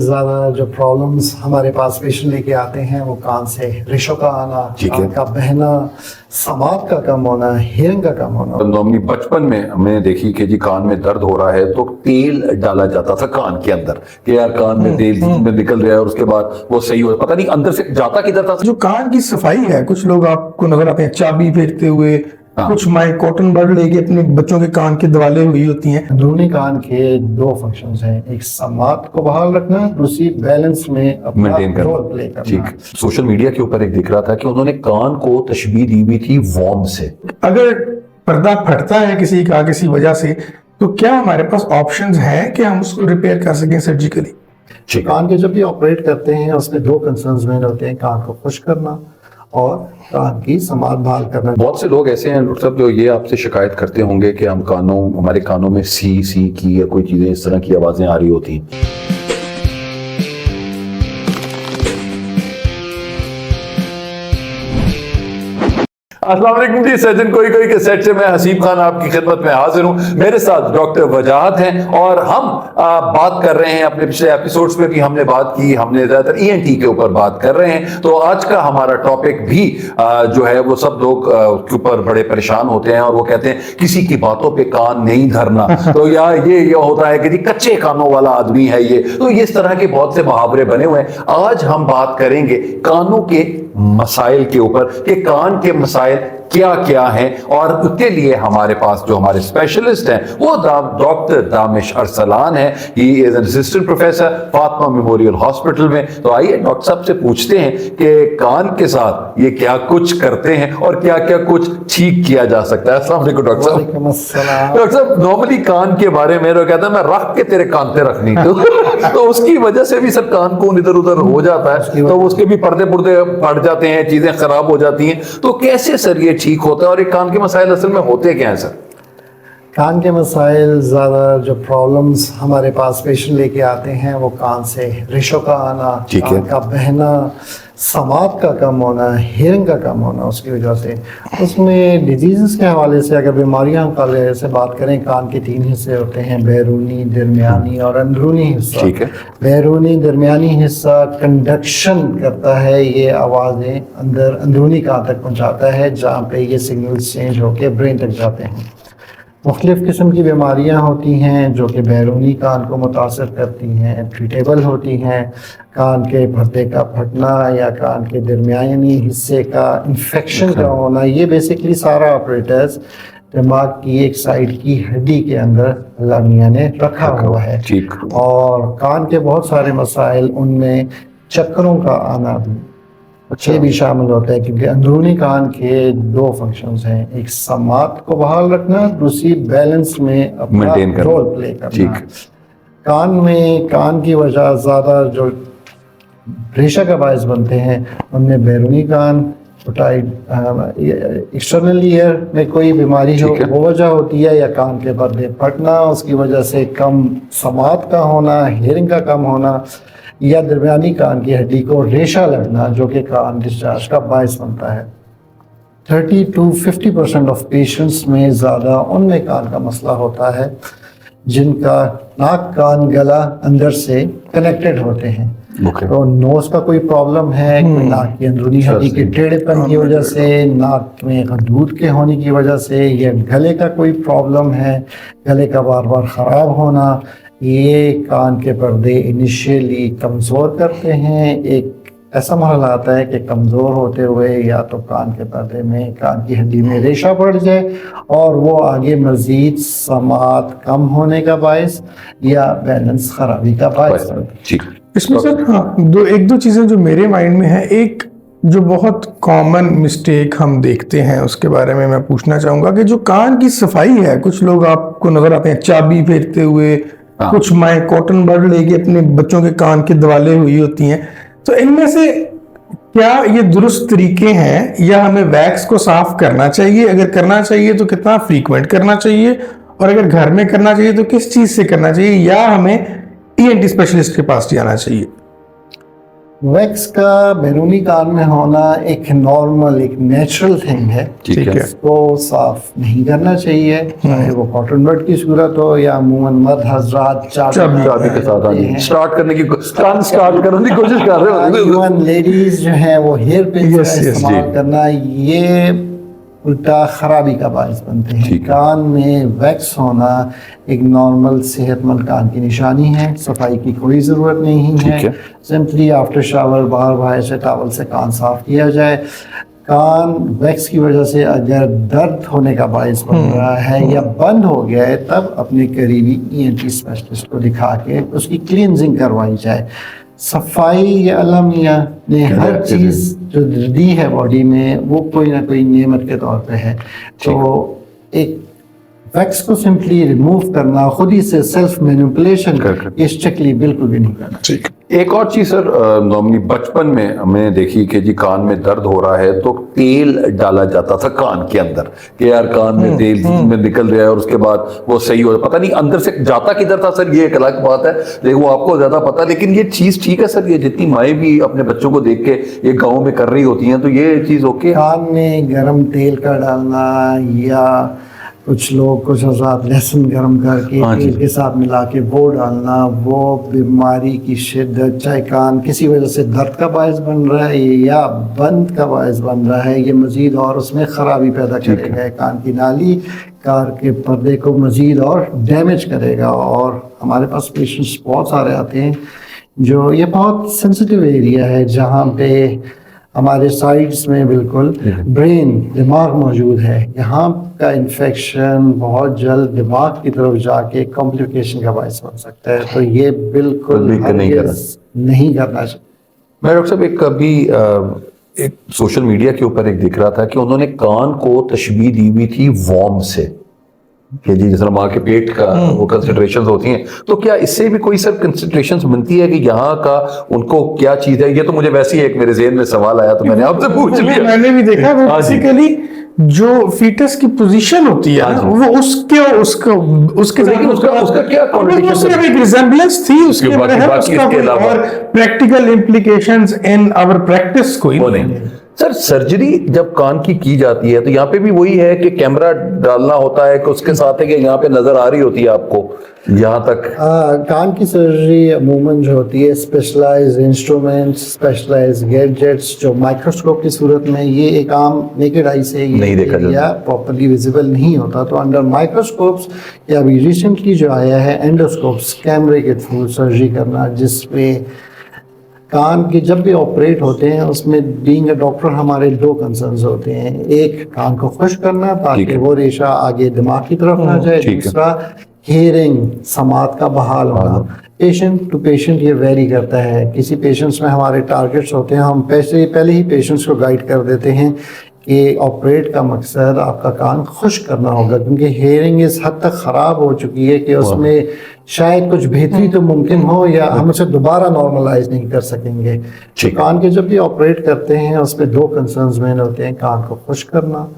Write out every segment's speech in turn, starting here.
ज्यादा जो प्रॉब्लम्स हमारे पास पेशेंट लेके आते हैं वो कान से रेशों का आना, कान का बहना, समात का कम होना, हियरिंग का कम होना। नॉर्मली बचपन में हमने देखी कि जी कान में दर्द हो रहा है तो तेल डाला जाता था कान के अंदर कि यार कान में तेल में निकल रहा है और उसके बाद वो सही हो, पता नहीं अंदर से जाता किधर था। जो कान की सफाई है, कुछ लोग आपको नजर आते हैं चाबी फेरते हुए, कुछ माए कॉटन बड लेके अपने बच्चों के कान की दवालें हुई होती हैं। अंदरूनी कान के दो फंक्शंस हैं, एक समात को बहाल रखना, दूसरी बैलेंस में अपना मेंटेन करना। रोल प्ले करना। ठीक। सोशल मीडिया के ऊपर एक दिख रहा था कि उन्होंने कान को तशबीह दी हुई थी वॉर्म से। अगर पर्दा फटता है किसी का किसी वजह से, तो क्या हमारे पास ऑप्शंस हैं कि हम उसको रिपेयर कर सकें सर्जिकली? कान के जब भी ऑपरेट करते हैं उसमें दो कंसर्न्स मेन होते हैं, कान को खुश करना और कान की समात बहाल करना। बहुत से लोग ऐसे हैं डॉक्टर साहब जो ये आपसे शिकायत करते होंगे कि हमारे कानों में सी सी की या कोई चीजें इस तरह की आवाजें आ रही होती हैं। अस्सलाम वालेकुम जी, सर्जन कोई के सेट से मैं हसीब खान आपकी खिदमत में हाजिर हूं। मेरे साथ डॉक्टर वजाहत हैं और हम बात कर रहे हैं, अपने पिछले एपिसोड्स में भी हमने बात की, हमने ज्यादातर ईएनटी के ऊपर बात कर रहे हैं। तो आज का हमारा टॉपिक भी जो है वो सब लोग के ऊपर बड़े परेशान होते हैं और वो कहते हैं किसी की बातों पे कान नहीं धरना। तो यार ये होता है कि जी कच्चे कानों वाला आदमी है ये, तो इस तरह के बहुत से मुहावरे बने हुए हैं। आज हम बात करेंगे कानों के मसाइल के ऊपर कि कान के मसाइल क्या क्या हैं, और उसके लिए हमारे पास जो हमारे स्पेशलिस्ट हैं वो डॉक्टर दानिश अरसलान है। He is an assistant professor Fatima memorial hospital में। तो आइए डॉक्टर साहब से पूछते हैं कि कान के साथ ये क्या कुछ करते हैं और क्या क्या कुछ ठीक किया जा सकता है। अस्सलाम वालेकुम डॉक्टर साहब। डॉक्टर साहब नॉर्मली कान के बारे में लोग कहते हैं मैं रख के तेरे कान पे रखनी तो उसकी वजह से भी सब कान को इधर उधर हो जाता है, तो उसके भी पर्दे फट जाते हैं, चीजें खराब हो जाती हैं। तो कैसे सर ये ठीक होता है और ये कान के मसाइल असल में होते क्या हैं सर? कान के मसाइल ज़्यादा जो प्रॉब्लम्स हमारे पास पेशेंट लेके आते हैं वो कान से रेशों का आना, कान का बहना, समात का कम होना, हियरिंग का कम होना, उसकी वजह से। उसमें डिजीज़ के हवाले से अगर बीमारियां के हवाले से बात करें, कान के तीन हिस्से होते हैं, बैरूनी, दरमियानी और अंदरूनी हिस्सा। ठीक है। बैरूनी दरमियानी हिस्सा कंडक्शन करता है, ये आवाज़ें अंदरूनी कान तक पहुँचाता है जहाँ पे ये सिग्नल्स चेंज होकर ब्रेन तक जाते हैं। मुख्तलिफ़ किस्म की बीमारियां होती हैं जो कि बैरूनी कान को मुतासर करती हैं, ट्रीटेबल होती हैं। कान के पर्दे का फटना या कान के दरमियानी हिस्से का इन्फेक्शन का होना, ये बेसिकली सारा ऑपरेटर्स दिमाग की एक साइड की हड्डी के अंदर अल्लाह मियां ने रखा हुआ है। और कान के बहुत सारे मसाइल, उनमें चक्करों का आना भी ये भी शामिल होता है, क्योंकि अंदरूनी कान के दो फंक्शंस हैं, एक समात को बहाल रखना, दूसरी बैलेंस में अपना रोल प्ले करना। कान में कान की वजह ज़्यादा जो रेशा का बायस बनते हैं उनमें बैरूनी कान, एक्सटर्नल ईयर में कोई बीमारी हो वो वजह होती है, या कान के पर्दे फटना, उसकी वजह से कम समात का होना, हियरिंग का कम होना, या दरमियानी कान की हड्डी को रेशा लगना जो कि कान डिस्चार्ज का बायस बनता है। 30 to 50% ऑफ पेशेंट्स में ज़्यादा उनमें कान का मसला होता है जिनका नाक, कान, गला अंदर से कनेक्टेड होते हैं। तो नोज का कोई प्रॉब्लम है, कोई नाक की अंदरूनी हड्डी के टेढ़ेपन की वजह से, नाक में दूध के होने की वजह से, या गले का कोई प्रॉब्लम है, गले का बार बार ख़राब होना, ये कान के पर्दे इनिशियली कमज़ोर करते हैं। एक ऐसा मरहला आता है कि कमज़ोर होते हुए या तो कान के पर्दे में, कान की हड्डी में रेशा पड़ जाए और वो आगे मज़ीद समात कम होने का बायस या बैलेंस खराबी का बायस। इसमें सर एक दो चीज़ें जो मेरे माइंड में है, एक जो बहुत कॉमन मिस्टेक हम देखते हैं उसके बारे में मैं पूछना चाहूँगा कि जो कान की सफाई है, कुछ लोग आपको नज़र आते हैं चाबी फेरते हुए, कुछ माए कॉटन बड लेके अपने बच्चों के कान की दवालें हुई होती हैं। तो इनमें से क्या ये दुरुस्त तरीके हैं या हमें वैक्स को साफ करना चाहिए? अगर करना चाहिए तो कितना फ्रीक्वेंट करना चाहिए, और अगर घर में करना चाहिए तो किस चीज़ से करना चाहिए, या हमें ईएनटी स्पेशलिस्ट के पास जाना चाहिए? वैक्स का बैरूनी कान में होना एक नॉर्मल, एक नेचुरल थिंग है। ठीक है। इसको साफ नहीं करना चाहिए, चाहे वो कॉटन बड की सूरत हो या अमूमन मर्द हजरात चाबी के साथ स्टार्ट करने की कान स्टार्ट करने की कोशिश कर रहे हो। इवन लेडीज जो है वो हेयर पिन का Yes, yes, इस्तेमाल जी। करना, ये उल्टा खराबी का बायस बनते हैं। ठीक है। कान में वैक्स होना एक नॉर्मल सेहतमंद कान की निशानी है, सफाई की कोई ज़रूरत नहीं ठीक है। है। सिंपली आफ्टर शावर बाहर बाहर से टॉवल से कान साफ किया जाए। कान वैक्स की वजह से अगर दर्द होने का बायस बन रहा है या बंद हो गया है, तब अपने करीबी ENT स्पेशलिस्ट को दिखा के उसकी क्लींजिंग करवाई जाए। सफाई या अल्लाह मियाँ ने हर चीज़ जो दी है बॉडी में वो कोई ना कोई नेमत के तौर पे है। तो एक वैक्स को सिंपली रिमूव करना, खुद ही से सेल्फ मैनिपुलेशन करके। ये स्ट्रिक्टली बिल्कुल भी नहीं करना। ठीक। एक और चीज सर, नॉर्मली बचपन में हमने देखी कि जी कान में दर्द हो रहा है तो तेल डाला जाता था कान के अंदर कि यार कान में तेल में निकल रहा है और उसके बाद वो सही हो, पता नहीं अंदर से जाता किधर था सर, ये एक अलग बात है, लेकिन वो आपको ज्यादा पता। लेकिन ये चीज ठीक है सर, ये जितनी माएँ भी अपने बच्चों को देख के ये गाँव में कर रही होती हैं, तो ये चीज ओके। कान में गर्म तेल का डालना या कुछ लोग कुछ हज़रात लहसुन गर्म करके हाँ जी। तेल के साथ मिला के वो डालना, वो बीमारी की शिद्दत, चाहे कान किसी वजह से दर्द का बायस बन रहा है या बंद का बायस बन रहा है, ये मज़ीद और उसमें ख़राबी पैदा करेगा। कान की नाली कार के पर्दे को मज़ीद और डैमेज करेगा। और हमारे पास पेशेंट्स बहुत सारे आते हैं जो, ये बहुत सेंसिटिव एरिया है जहाँ पे हमारे साइड्स में बिल्कुल ब्रेन, दिमाग मौजूद है। यहाँ का इन्फेक्शन बहुत जल्द दिमाग की तरफ जाके कॉम्प्लिकेशन का बायस बन सकता है। तो ये बिल्कुल नहीं हरगिज़ नहीं करना चाहिए। मैं डॉक्टर साहब एक कभी एक सोशल मीडिया के ऊपर एक दिख रहा था कि उन्होंने कान को तशबीह दी हुई थी वॉर्म से, कि जी जिस तरह माँ के पेट का वो कंसिडरेशंस होती हैं, तो क्या इससे भी कोई सर कंसिडरेशंस बनती है कि यहाँ का उनको क्या चीज है? ये तो मुझे वैसे ही एक मेरे ज़हन में सवाल आया तो मैंने आपसे पूछ लिया। मैंने भी देखा वो हाँ जी। बेसिकली जो फीटस की पोजीशन होती है ना, वो उसके लेकिन उसका क्या वो सिर्फ एक रिजेम्बलेंस थी, उसके बाकी- बगैर बाकी उसका इसके कोई अलावा- और practical implications in our practice कोई वो नहीं। सर सर्जरी जब कान की जाती है तो यहाँ पे भी वही है कि कैमरा डालना होता है कि उसके साथ है कि यहाँ पे नजर आ रही होती है आपको यहाँ तक। कान की सर्जरी अमूमन जो होती है, स्पेशलाइज इंस्ट्रूमेंट्स, स्पेशलाइज गैजेट्स जो माइक्रोस्कोप की सूरत में, ये एक आम नेकेड आई से नहीं देखा जाता, या प्रॉपर्ली विजिबल नहीं होता। तो अंडर माइक्रोस्कोप्स या अभी रिसेंटली जो आया है एंडोस्कोप्स, कैमरे के थ्रू सर्जरी करना, जिसपे कान के जब भी ऑपरेट होते हैं उसमें बीइंग अ डॉक्टर हमारे दो कंसर्न्स होते हैं। एक कान को खुश करना ताकि वो रेशा आगे दिमाग की तरफ ना जाए, ठीक है। दूसरा हियरिंग, समात का बहाल होना। पेशेंट टू पेशेंट ये वेरी करता है। किसी पेशेंट्स में हमारे टारगेट्स होते हैं, हम पहले ही पेशेंट्स को गाइड कर देते हैं कि ऑपरेट का मकसद आपका कान खुश करना होगा, क्योंकि हेयरिंग इस हद तक ख़राब हो चुकी है कि उसमें शायद कुछ बेहतरी तो मुमकिन हो या हम उसे दोबारा नॉर्मलाइज नहीं कर सकेंगे। तो कान के जब भी ऑपरेट करते हैं उसमें दो कंसर्न्स मेन होते हैं, कान को खुश करना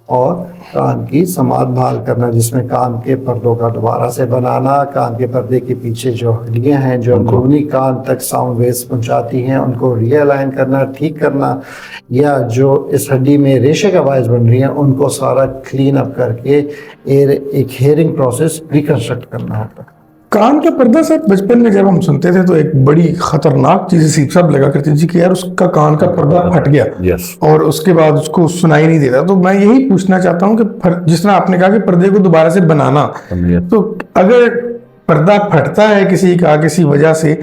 और कान की समात बहाल करना, जिसमें कान के पर्दों का दोबारा से बनाना, कान के पर्दे के पीछे जो हड्डियां हैं जो अंदरूनी कान तक साउंड वेव्स पहुंचाती हैं उनको रीअलाइन करना, ठीक करना, या जो इस हड्डी में रेशे का बायस बन रही हैं उनको सारा क्लीन अप करके एक हेयरिंग प्रोसेस रिकंस्ट्रक्ट करना होता है। कान का पर्दा सर बचपन में जब हम सुनते थे तो एक बड़ी खतरनाक चीज सीप साहब लगा करती थी कि यार उसका कान का पर्दा फट गया और उसके बाद उसको सुनाई नहीं देता। तो मैं यही पूछना चाहता हूँ कि जिस तरह आपने कहा कि पर्दे को दोबारा से बनाना, तो अगर पर्दा फटता है किसी का किसी वजह से,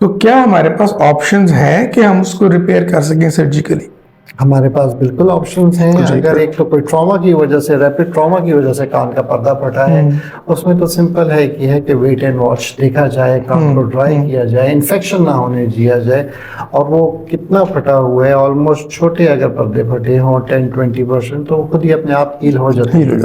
तो क्या हमारे पास ऑप्शंस हैं कि हम उसको रिपेयर कर सकें सर्जिकली? हमारे पास बिल्कुल ऑप्शंस हैं। अगर एक तो कोई ट्रॉमा की वजह से, रैपिड ट्रॉमा की वजह से कान का पर्दा फटा है, उसमें तो सिंपल है कि वेट एंड वॉच देखा जाए, कान को ड्राई किया जाए, इन्फेक्शन ना होने दिया जाए, और वो कितना फटा हुआ है, ऑलमोस्ट छोटे अगर पर्दे फटे हों 10-20% तो खुद ही अपने आप हील हो जाते हैं।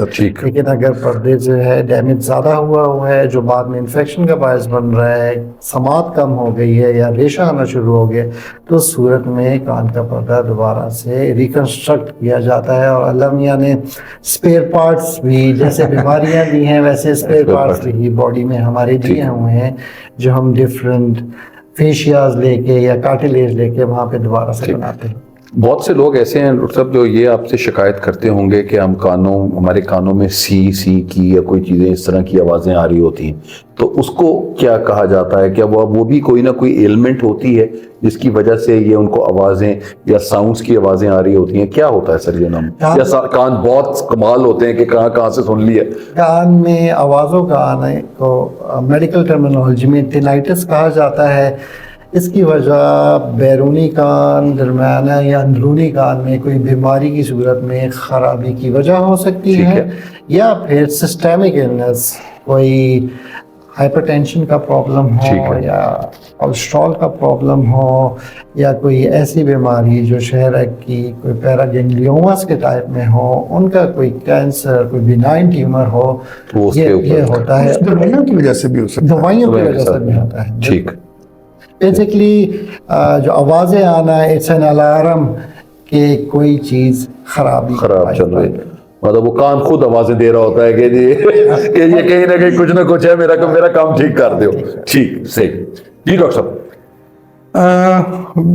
लेकिन अगर पर्दे जो है डैमेज ज़्यादा हुआ है जो बाद में इन्फेक्शन का बायस बन रहा है, समात कम हो गई है या रेशा आना शुरू हो गया, तो उस सूरत में कान का पर्दा दोबारा से रिकंस्ट्रक्ट किया जाता है। और अल्लाह मियाँ ने स्पेयर पार्ट्स भी, जैसे बीमारियां दी हैं वैसे स्पेयर पार्ट्स भी बॉडी में हमारे दिए हुए हैं, जो हम डिफरेंट फेशियाज लेके या कार्टिलेज लेके वहाँ पे दोबारा से बनाते हैं। बहुत से लोग ऐसे हैं डॉक्टर साहब जो ये आपसे शिकायत करते होंगे कि हमारे कानों में सी की या कोई चीज़ें इस तरह की आवाज़ें आ रही होती हैं, तो उसको क्या कहा जाता है? क्या वो भी कोई ना कोई एलिमेंट होती है जिसकी वजह से ये उनको आवाज़ें या साउंड्स की आवाज़ें आ रही होती हैं? क्या होता है सर ये नाम? या कान बहुत कमाल होते हैं कि कहाँ से सुन लिया? कान में आवाज़ों का आने को मेडिकल टर्मिनोलॉजी में टिनाइटिस कहा जाता है। इसकी वजह बैरूनी कान, दरमियाना या अंदरूनी कान में कोई बीमारी की सूरत में ख़राबी की वजह हो सकती है, या फिर सिस्टेमिक इलनेस, कोई हाइपरटेंशन का प्रॉब्लम हो या कोलेस्ट्रॉल का प्रॉब्लम हो, या कोई ऐसी बीमारी जो शहरक की कोई पैरागैंग्लियोमास के टाइप में हो, उनका कोई कैंसर, कोई बिनाइन ट्यूमर हो, तो ये होता है। दवाइयों की वजह से भी हो सकता है। दवाइयों की वजह से भी होता है। ठीक। बेसिकली जो आवाज़ें आना, इट्स एन अलार्म कि कोई चीज़ खराब चल रही है, मतलब वो कान खुद आवाजें दे रहा होता है कि ये कहीं ना कहीं कुछ ना कुछ है, मेरा काम ठीक कर दो। ठीक, सही जी डॉक्टर साहब।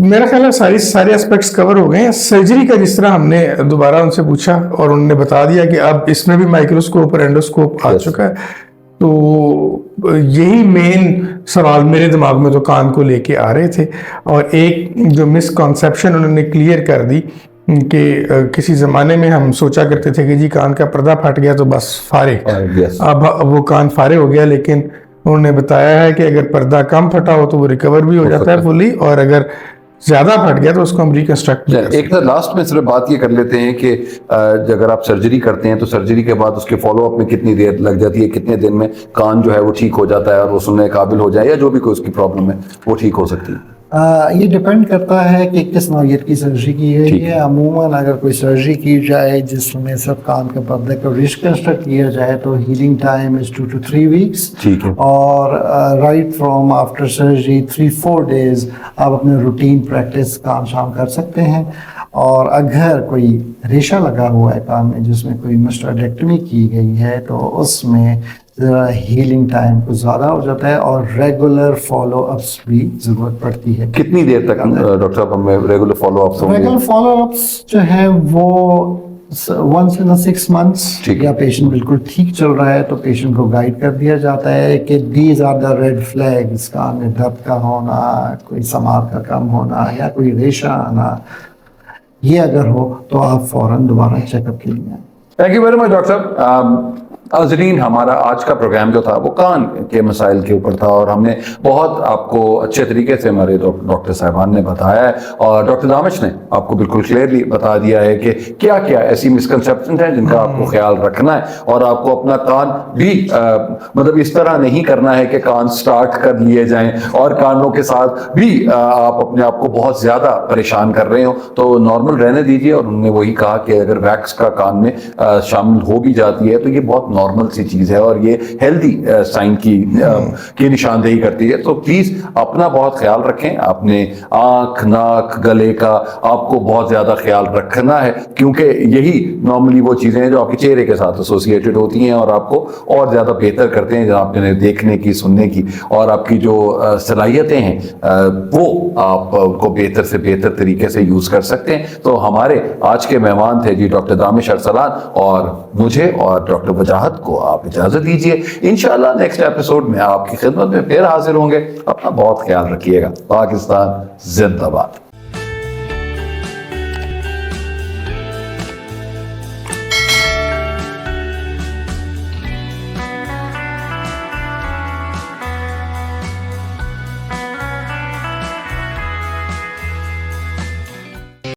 मेरा ख्याल है सारे एस्पेक्ट्स कवर हो गए हैं। सर्जरी का जिस तरह हमने दोबारा उनसे पूछा और उन्होंने बता दिया कि अब इसमें भी माइक्रोस्कोप और एंडोस्कोप आ चुका है, तो यही मेन सवाल मेरे दिमाग में तो कान को लेके आ रहे थे। और एक जो मिसकॉन्सेप्शन उन्होंने क्लियर कर दी कि किसी ज़माने में हम सोचा करते थे कि जी कान का पर्दा फट गया तो बस फारिग। अब वो कान फारिग हो गया, लेकिन उन्होंने बताया है कि अगर पर्दा कम फटा हो तो वो रिकवर भी हो जाता है फुली, और अगर ज्यादा फट गया तो उसको हम रिकंस्ट्रक्ट एक तो लास्ट में सिर्फ बात ये कर लेते हैं कि अगर आप सर्जरी करते हैं तो सर्जरी के बाद उसके फॉलोअप में कितनी देर लग जाती है, कितने दिन में कान जो है वो ठीक हो जाता है और वो सुनने काबिल हो जाए, या जो भी कोई उसकी प्रॉब्लम है वो ठीक हो सकती है? ये डिपेंड करता है कि किस नौयत की सर्जरी की गई है। अमूमन अगर कोई सर्जरी की जाए जिसमें सब कान के पर्दे को रिकंस्ट्रक्ट किया जाए तो healing time is 2 to 3 weeks। ठीक है। और right from after surgery 3-4 days आप अपने रूटीन प्रैक्टिस काम शाम कर सकते हैं। और अगर कोई रेशा लगा हुआ है कान में जिसमें कोई मास्टर्डेक्टमी की गई है तो उसमें ज़रा हीलिंग टाइम कुछ ज़्यादा हो जाता है और रेगुलर फॉलोअप्स भी ज़रूरत पड़ती है। कितनी देर तक डॉक्टर साहब हमें रेगुलर फॉलोअप्स होंगे? रेगुलर फॉलोअप्स जो है वो once in 6 months, या पेशेंट बिल्कुल ठीक चल रहा है तो पेशेंट को गाइड कर दिया जाता है कि these are the red flags, कान में दर्द का होना, कोई समात का कम होना या कोई रेशा आना, ये अगर हो तो आप फौरन दोबारा चेकअप के लिए। Thank you very much doctor साहब। नाज़रीन, हमारा आज का प्रोग्राम जो था वो कान के मसाइल के ऊपर था और हमने बहुत आपको अच्छे तरीके से हमारे डॉक्टर साहिबान ने बताया है और डॉक्टर दामिश ने आपको बिल्कुल क्लियरली बता दिया है कि क्या क्या ऐसी मिसकंसेप्शन हैं जिनका आपको ख्याल रखना है और आपको अपना कान भी मतलब इस तरह नहीं करना है कि कान स्टार्ट कर लिए जाएं और कानों के साथ भी आप अपने आप को बहुत ज्यादा परेशान कर रहे हो तो नॉर्मल रहने दीजिए। और उन्होंने वही कहा कि अगर वैक्स का कान में शामिल हो भी जाती है तो ये बहुत नॉर्मल सी चीज है और ये हेल्दी साइन की निशानदेही करती है। तो प्लीज अपना बहुत ख्याल रखें, अपने आंख नाक गले का आपको बहुत ज्यादा ख्याल रखना है क्योंकि यही नॉर्मली वो चीजें हैं जो आपके चेहरे के साथ एसोसिएटेड होती हैं और आपको और ज्यादा बेहतर करते हैं आपने देखने की सुनने की और आपकी जो सलाहियतें हैं वो आप उनको बेहतर से बेहतर तरीके से यूज कर सकते हैं। तो हमारे आज के मेहमान थे जी डॉक्टर दामिश अरसलान और मुझे और डॉक्टर वजाहत को आप इजाजत दीजिए। इंशाल्लाह नेक्स्ट एपिसोड में आपकी खिदमत में फिर हाजिर होंगे। अपना बहुत ख्याल रखिएगा। पाकिस्तान जिंदाबाद।